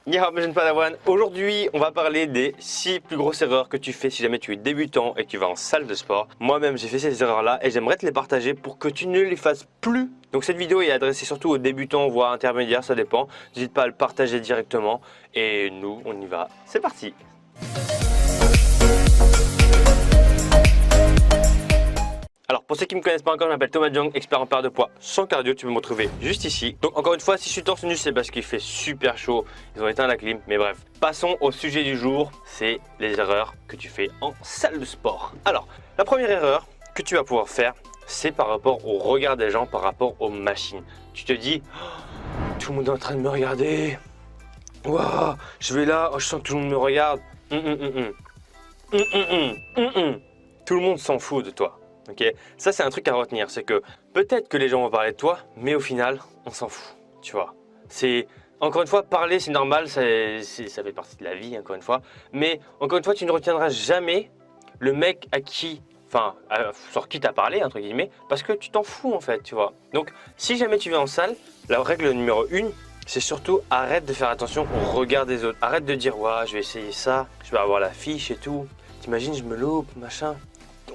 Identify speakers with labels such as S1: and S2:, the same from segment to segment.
S1: Y'a jeune Padawan. Aujourd'hui, on va parler des 6 plus grosses erreurs que tu fais si jamais tu es débutant et que tu vas en salle de sport. Moi-même, j'ai fait ces erreurs-là et j'aimerais te les partager pour que tu ne les fasses plus. Donc cette vidéo est adressée surtout aux débutants, voire intermédiaires, ça dépend. N'hésite pas à le partager directement. Et nous, on y va. C'est parti. Alors pour ceux qui ne me connaissent pas encore, je m'appelle Thomas Jung, expert en perte de poids sans cardio, tu peux me retrouver juste ici. Donc encore une fois, si je suis torse nu, c'est parce qu'il fait super chaud, ils ont éteint la clim, mais bref. Passons au sujet du jour, c'est les erreurs que tu fais en salle de sport. Alors, la première erreur que tu vas pouvoir faire, c'est par rapport au regard des gens, par rapport aux machines. Tu te dis, oh, tout le monde est en train de me regarder, wow, je vais là, oh, je sens que tout le monde me regarde. Tout le monde s'en fout de toi. Okay, ça c'est un truc à retenir, c'est que peut-être que les gens vont parler de toi, mais au final, on s'en fout, tu vois. C'est, encore une fois, parler c'est normal, ça fait partie de la vie, encore une fois. Mais encore une fois, tu ne retiendras jamais le mec à qui, sur qui t'as parlé, entre guillemets, parce que tu t'en fous en fait, tu vois. Donc, si jamais tu vas en salle, la règle numéro 1, c'est surtout arrête de faire attention au regard des autres. Arrête de dire, ouais, je vais essayer ça, je vais avoir la fiche et tout. T'imagines, je me loupe, machin.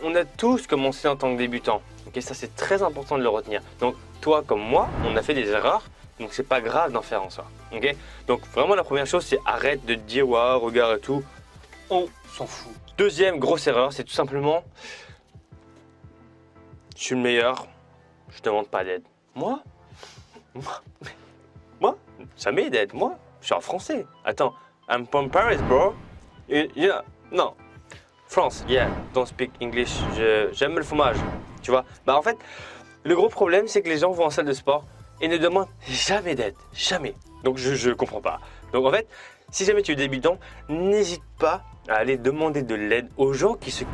S1: On a tous commencé en tant que débutant. Okay, ça c'est très important de le retenir. Donc toi comme moi, on a fait des erreurs, donc c'est pas grave d'en faire en soi. Okay, donc vraiment la première chose, c'est arrête de te dire ouais, regarde et tout. On s'en fout. Deuxième grosse erreur, c'est tout simplement je suis le meilleur, je demande pas d'aide. Moi, jamais d'aide. Moi, je suis en français. Attends, I'm from Paris, bro. Yeah, non. France, yeah, don't speak English, j'aime le fromage, tu vois. Bah en fait, le gros problème c'est que les gens vont en salle de sport et ne demandent jamais d'aide, jamais. Donc je comprends pas. Donc en fait, si jamais tu es débutant, n'hésite pas à aller demander de l'aide aux gens qui s'y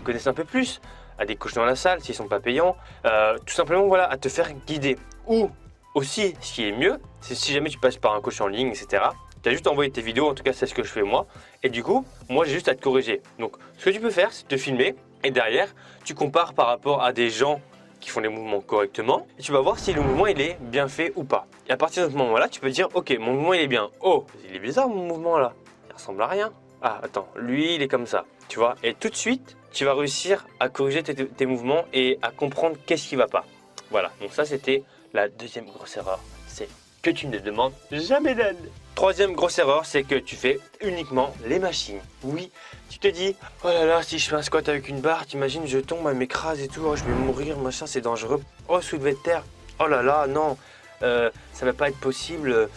S1: connaissent un peu plus, à des coachs dans la salle s'ils sont pas payants, tout simplement voilà, à te faire guider. Ou aussi, ce qui est mieux, c'est si jamais tu passes par un coach en ligne, etc. Tu as juste envoyé tes vidéos, en tout cas c'est ce que je fais moi. Et du coup, moi j'ai juste à te corriger. Donc ce que tu peux faire, c'est te filmer et derrière, tu compares par rapport à des gens qui font les mouvements correctement. Et tu vas voir si le mouvement il est bien fait ou pas. Et à partir de ce moment-là, tu peux te dire, ok, mon mouvement il est bien. Oh, il est bizarre mon mouvement là. Il ressemble à rien. Ah, attends, lui il est comme ça. Tu vois. Et tout de suite, tu vas réussir à corriger tes mouvements et à comprendre qu'est-ce qui va pas. Voilà, donc ça c'était la deuxième grosse erreur. C'est que tu ne demandes jamais d'aide. Troisième grosse erreur, c'est que tu fais uniquement les machines. Oui, tu te dis, oh là là, si je fais un squat avec une barre, t'imagines, je tombe, elle m'écrase et tout, oh, je vais mourir, machin, c'est dangereux. Oh, soulevé de terre, oh là là, non, ça va pas être possible,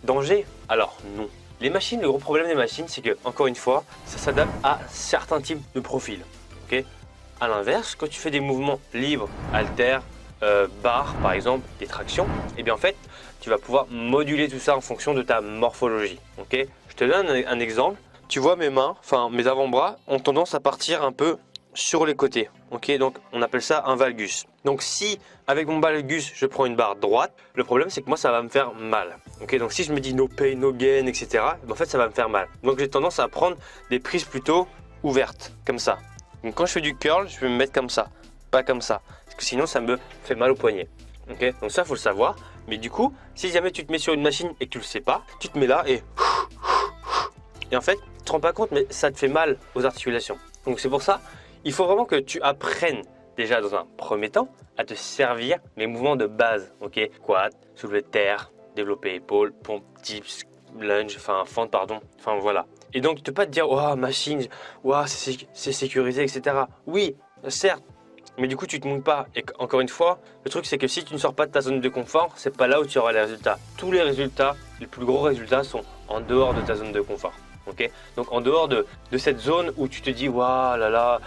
S1: danger. Alors non. Les machines, le gros problème des machines, c'est que, encore une fois, ça s'adapte à certains types de profils. Okay, à l'inverse, quand tu fais des mouvements libres, haltères, barres par exemple, des tractions, et bien en fait, tu vas pouvoir moduler tout ça en fonction de ta morphologie. Okay, je te donne un exemple. Tu vois mes mains, enfin mes avant-bras ont tendance à partir un peu sur les côtés. Okay, donc on appelle ça un valgus. Donc si avec mon valgus je prends une barre droite, le problème c'est que moi ça va me faire mal. Okay, donc si je me dis no pain, no gain, etc., en fait ça va me faire mal. Donc j'ai tendance à prendre des prises plutôt ouvertes, comme ça. Donc quand je fais du curl, je vais me mettre comme ça, pas comme ça. Parce que sinon ça me fait mal au poignet. Okay, donc ça faut le savoir. Mais du coup, si jamais tu te mets sur une machine et que tu le sais pas, tu te mets là et en fait, tu te rends pas compte, mais ça te fait mal aux articulations. Donc c'est pour ça, il faut vraiment que tu apprennes déjà dans un premier temps à te servir les mouvements de base. Ok, quad, soulevé de terre, développé épaule, pompe, dips, lunge, fente, pardon. Enfin voilà. Et donc, ne pas te dire, oh machine, oh, c'est sécurisé, etc. Oui, certes. Mais du coup, tu te mouilles pas. Et encore une fois, le truc, c'est que si tu ne sors pas de ta zone de confort, c'est pas là où tu auras les résultats. Tous les résultats, les plus gros résultats sont en dehors de ta zone de confort. Okay, donc en dehors de cette zone où tu te dis, waouh, là,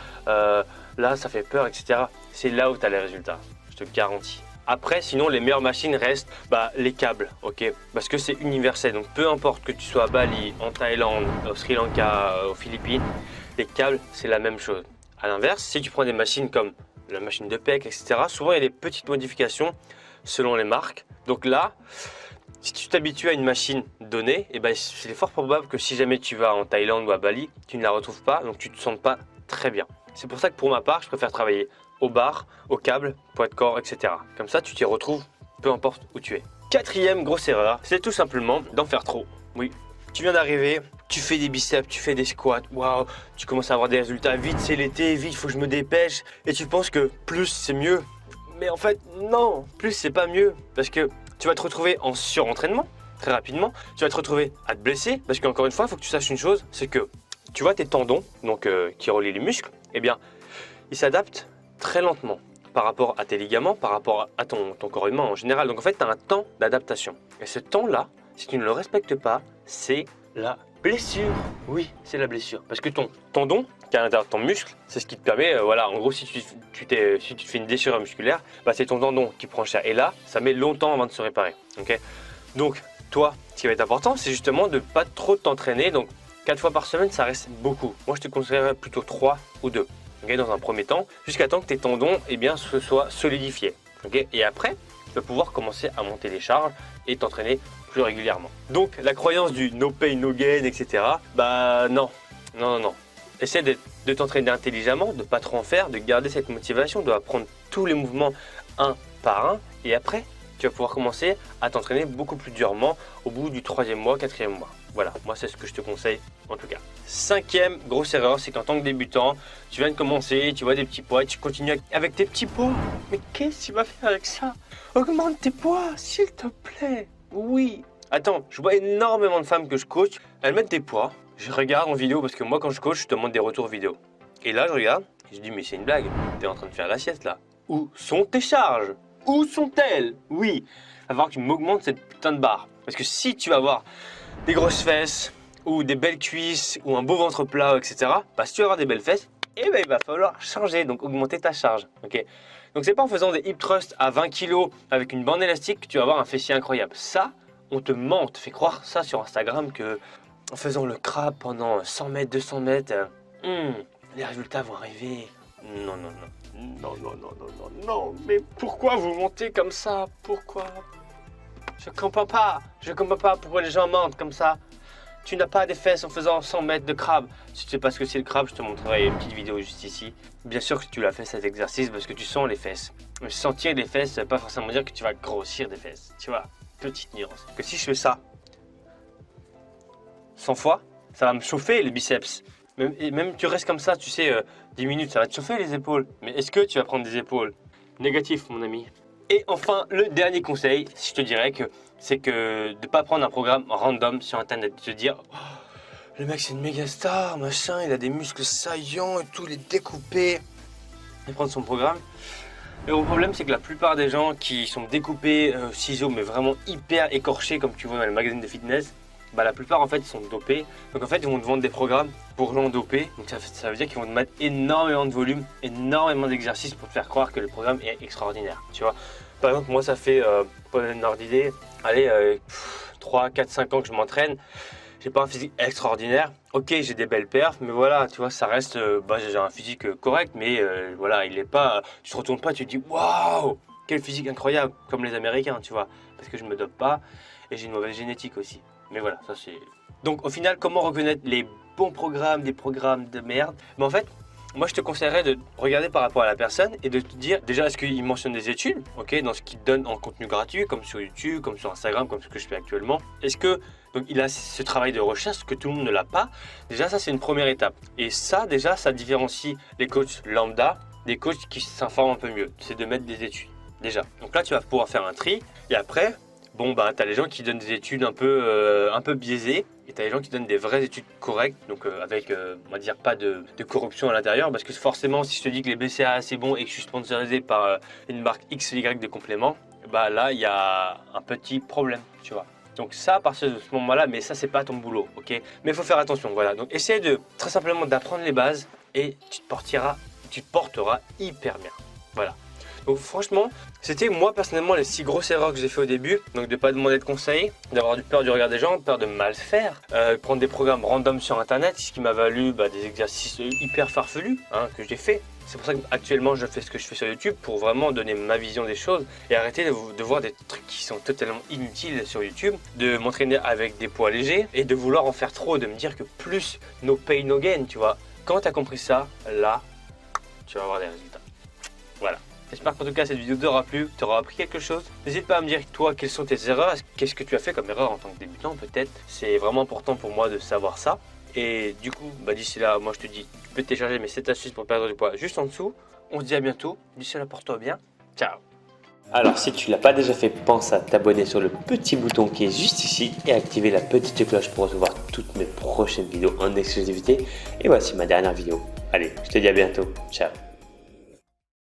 S1: ça fait peur, etc. C'est là où tu as les résultats. Je te le garantis. Après, sinon, les meilleures machines restent les câbles, ok, parce que c'est universel. Donc, peu importe que tu sois à Bali, en Thaïlande, au Sri Lanka, aux Philippines, les câbles, c'est la même chose. À l'inverse, si tu prends des machines comme la machine de pec, etc., souvent il y a des petites modifications selon les marques. Donc là, si tu t'habitues à une machine donnée, et c'est fort probable que si jamais tu vas en Thaïlande ou à Bali, tu ne la retrouves pas, donc tu ne te sens pas très bien. C'est pour ça que pour ma part, je préfère travailler au bar, au câble, poids de corps, etc. Comme ça, tu t'y retrouves peu importe où tu es. Quatrième grosse erreur, c'est tout simplement d'en faire trop. Oui. Tu viens d'arriver, tu fais des biceps, tu fais des squats, waouh, tu commences à avoir des résultats. Vite, c'est l'été, vite, il faut que je me dépêche. Et tu penses que plus, c'est mieux. Mais en fait, non, plus, c'est pas mieux. Parce que tu vas te retrouver en surentraînement, très rapidement. Tu vas te retrouver à te blesser. Parce qu'encore une fois, il faut que tu saches une chose, c'est que tu vois tes tendons, donc qui relient les muscles, eh bien, ils s'adaptent très lentement par rapport à tes ligaments, par rapport à ton corps humain en général. Donc en fait, tu as un temps d'adaptation. Et ce temps-là, si tu ne le respectes pas, c'est la blessure. Oui, c'est la blessure. Parce que ton tendon, qui est à l'intérieur de ton muscle, c'est ce qui te permet, voilà, en gros, si tu te fais une déchirure musculaire, bah, c'est ton tendon qui prend cher. Et là, ça met longtemps avant de se réparer. Okay, donc, toi, ce qui va être important, c'est justement de ne pas trop t'entraîner. Donc, 4 fois par semaine, ça reste beaucoup. Moi, je te conseillerais plutôt 3 ou 2. Okay, dans un premier temps, jusqu'à temps que tes tendons eh bien, se soient solidifiés. Okay, et après, tu vas pouvoir commencer à monter les charges et t'entraîner plus régulièrement. Donc la croyance du no pain no gain, etc. Bah non. Essaie de t'entraîner intelligemment, de ne pas trop en faire, de garder cette motivation, de apprendre tous les mouvements un par un. Et après, tu vas pouvoir commencer à t'entraîner beaucoup plus durement au bout du 3e mois, 4e mois. Voilà, moi c'est ce que je te conseille en tout cas. 5e grosse erreur, c'est qu'en tant que débutant, tu viens de commencer, tu vois des petits poids et tu continues avec tes petits poids. Mais qu'est-ce que tu vas faire avec ça? Augmente tes poids, s'il te plaît. Oui. Attends, je vois énormément de femmes que je coach, elles mettent des poids. Je regarde en vidéo parce que moi quand je coach, je te montre des retours vidéo. Et là je regarde, et je dis mais c'est une blague, t'es en train de faire la sieste là. Où sont tes charges? Où sont-elles? Oui, il va falloir que tu m'augmentes cette putain de barre. Parce que si tu vas avoir des grosses fesses, ou des belles cuisses, ou un beau ventre plat, etc. Bah si tu vas avoir des belles fesses, eh ben, il va falloir changer, donc augmenter ta charge. Okay, donc c'est pas en faisant des hip thrusts à 20 kg avec une bande élastique que tu vas avoir un fessier incroyable. Ça, on te ment, on te fait croire ça sur Instagram que en faisant le crabe pendant 100 mètres, 200 mètres, les résultats vont arriver. Non, mais pourquoi vous montez comme ça? Pourquoi? Je comprends pas pourquoi les gens mentent comme ça. Tu n'as pas des fesses en faisant 100 mètres de crabe. Si tu sais pas ce que c'est le crabe, je te montrerai une petite vidéo juste ici. Bien sûr que tu l'as fait cet exercice parce que tu sens les fesses. Mais sentir les fesses, ça veut pas forcément dire que tu vas grossir des fesses. Tu vois, petite nuance. Que si je fais ça 100 fois, ça va me chauffer les biceps. Même tu restes comme ça, tu sais, 10 minutes, ça va te chauffer les épaules. Mais est-ce que tu vas prendre des épaules? Négatif, mon ami. Et enfin, le dernier conseil, je te dirais que c'est que de ne pas prendre un programme random sur internet, de te dire oh, le mec c'est une méga star, machin, il a des muscles saillants et tout, les découper. Et prendre son programme. Le gros problème c'est que la plupart des gens qui sont découpés ciseaux mais vraiment hyper écorchés comme tu vois dans les magazines de fitness, bah la plupart en fait ils sont dopés. Donc en fait ils vont te vendre des programmes pour gens dopés. Donc ça veut dire qu'ils vont te mettre énormément de volume, énormément d'exercices pour te faire croire que le programme est extraordinaire. Tu vois. Par exemple moi ça fait pour donner une ordre d'idée, allez 3, 4, 5 ans que je m'entraîne. J'ai pas un physique extraordinaire. Ok, j'ai des belles perfs, mais voilà, tu vois, ça reste. J'ai un physique correct, mais voilà, il est pas. Tu te retournes pas, tu te dis waouh, quel physique incroyable, comme les Américains, tu vois, parce que je me dope pas et j'ai une mauvaise génétique aussi. Mais voilà, ça c'est. Donc au final, comment reconnaître les bons programmes, des programmes de merde? Mais en fait, moi je te conseillerais de regarder par rapport à la personne et de te dire déjà est-ce qu'il mentionne des études, ok, dans ce qu'il donne en contenu gratuit, comme sur YouTube, comme sur Instagram, comme ce que je fais actuellement. Est-ce que donc il a ce travail de recherche que tout le monde ne l'a pas? Déjà ça c'est une première étape. Et ça déjà ça différencie les coachs lambda des coachs qui s'informent un peu mieux. C'est de mettre des études déjà. Donc là tu vas pouvoir faire un tri et après bon bah tu as les gens qui donnent des études un peu biaisées et tu as les gens qui donnent des vraies études correctes, donc avec on va dire pas de corruption à l'intérieur, parce que forcément si je te dis que les BCA c'est bon et que je suis sponsorisé par une marque XY de compléments, bah là il y a un petit problème, tu vois. Donc ça à partir de ce moment-là, mais ça c'est pas ton boulot, ok. Mais il faut faire attention, voilà. Donc essaie de très simplement d'apprendre les bases et tu te porteras hyper bien, voilà. Donc franchement, c'était moi personnellement les 6 grosses erreurs que j'ai fait au début. Donc de ne pas demander de conseils, d'avoir peur du regard des gens, peur de mal faire, prendre des programmes random sur internet, ce qui m'a valu des exercices hyper farfelus que j'ai fait. C'est pour ça qu'actuellement je fais ce que je fais sur YouTube pour vraiment donner ma vision des choses et arrêter de voir des trucs qui sont totalement inutiles sur YouTube, de m'entraîner avec des poids légers et de vouloir en faire trop, de me dire que plus no pain no gain, tu vois. Quand tu as compris ça, là, tu vas avoir des résultats. Voilà. J'espère qu'en tout cas cette vidéo t'aura plu, t'aura appris quelque chose. N'hésite pas à me dire toi quelles sont tes erreurs, qu'est-ce que tu as fait comme erreur en tant que débutant peut-être. C'est vraiment important pour moi de savoir ça. Et du coup, d'ici là, moi je te dis, tu peux télécharger mes 7 astuces pour perdre du poids juste en dessous. On se dit à bientôt. D'ici là, porte-toi bien. Ciao.
S2: Alors si tu ne l'as pas déjà fait, pense à t'abonner sur le petit bouton qui est juste ici et activer la petite cloche pour recevoir toutes mes prochaines vidéos en exclusivité. Et voici ma dernière vidéo. Allez, je te dis à bientôt. Ciao.